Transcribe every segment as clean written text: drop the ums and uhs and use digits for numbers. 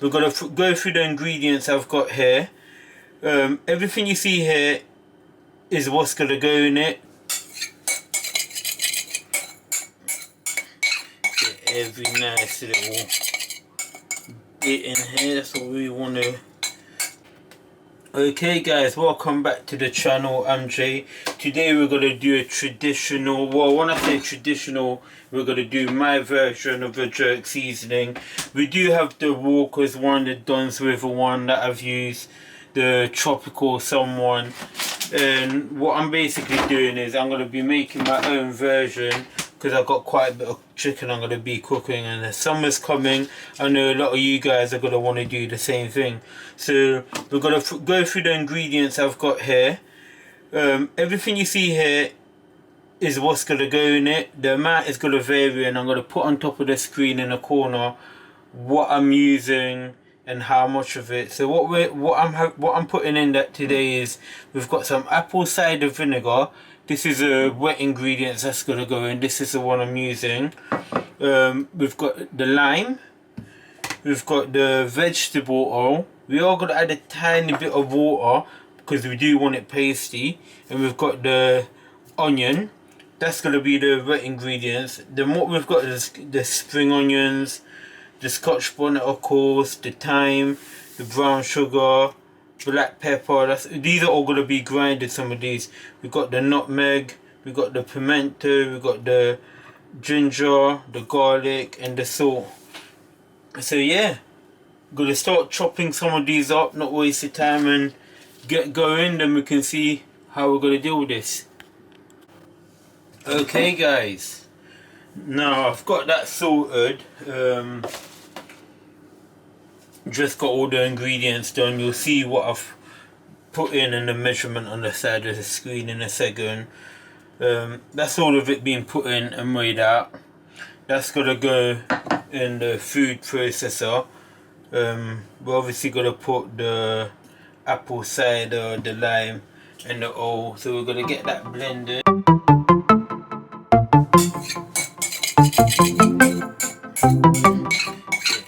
we're going to go through the ingredients I've got here. Everything you see here is what's going to go in it. Get every nice little bit in here, that's what we want to. Okay guys, welcome back to the channel. I'm Jay. Today we're going to do a traditional, well when I say traditional, we're going to do my version of the jerk seasoning. We do have the Walker's one, the Don's River one that I've used, the tropical someone, and what I'm basically doing is I'm going to be making my own version because I've got quite a bit of chicken I'm going to be cooking, and the summer's coming. I know a lot of you guys are going to want to do the same thing. So we're going to go through the ingredients I've got here. Everything you see here is what's going to go in it. The amount is going to vary, and I'm going to put on top of the screen in the corner what I'm using and how much of it. So what I'm putting in that today is we've got some apple cider vinegar. This is a wet ingredients that's going to go in. This is the one I'm using. We've got the lime. We've got the vegetable oil. We are going to add a tiny bit of water because we do want it pasty. And we've got the onion. That's going to be the wet ingredients. Then what we've got is the spring onions, the Scotch bonnet of course, the thyme, the brown sugar, black pepper. These are all going to be grinded, some of these. We've got the nutmeg, we've got the pimento, we've got the ginger, the garlic and the salt. So yeah, going to start chopping some of these up, not waste your time and get going, then we can see how we're going to deal with this. Okay guys, now I've got that sorted. Just got all the ingredients done. You'll see what I've put in and the measurement on the side of the screen in a second. That's all of it being put in and weighed out. That's gonna go in the food processor. We're obviously gonna put the apple cider, the lime and the oil, so we're gonna get that blended.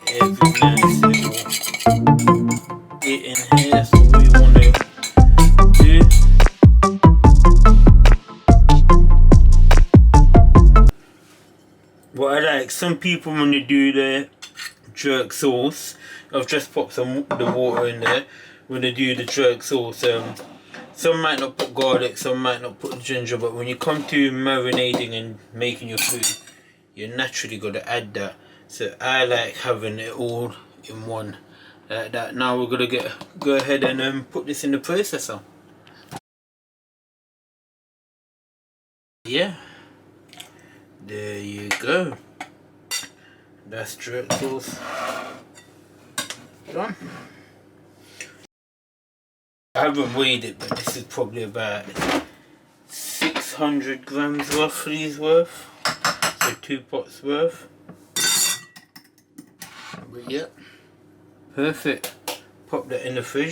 Get every nice little bit in here, that's what we want to do. What I like, some people when they do the jerk sauce, I've just popped the water in there. When they do the jerk sauce, some might not put garlic, some might not put ginger, but when you come to marinating and making your food, you're naturally going to add that. So I like having it all in one like that. Now we're going to go ahead and put this in the processor. Yeah, there you go. That's jerk sauce done. I haven't weighed it, but this is probably about 600 grams roughly worth. So 2 pots worth. But yeah, perfect. Pop that in the fridge.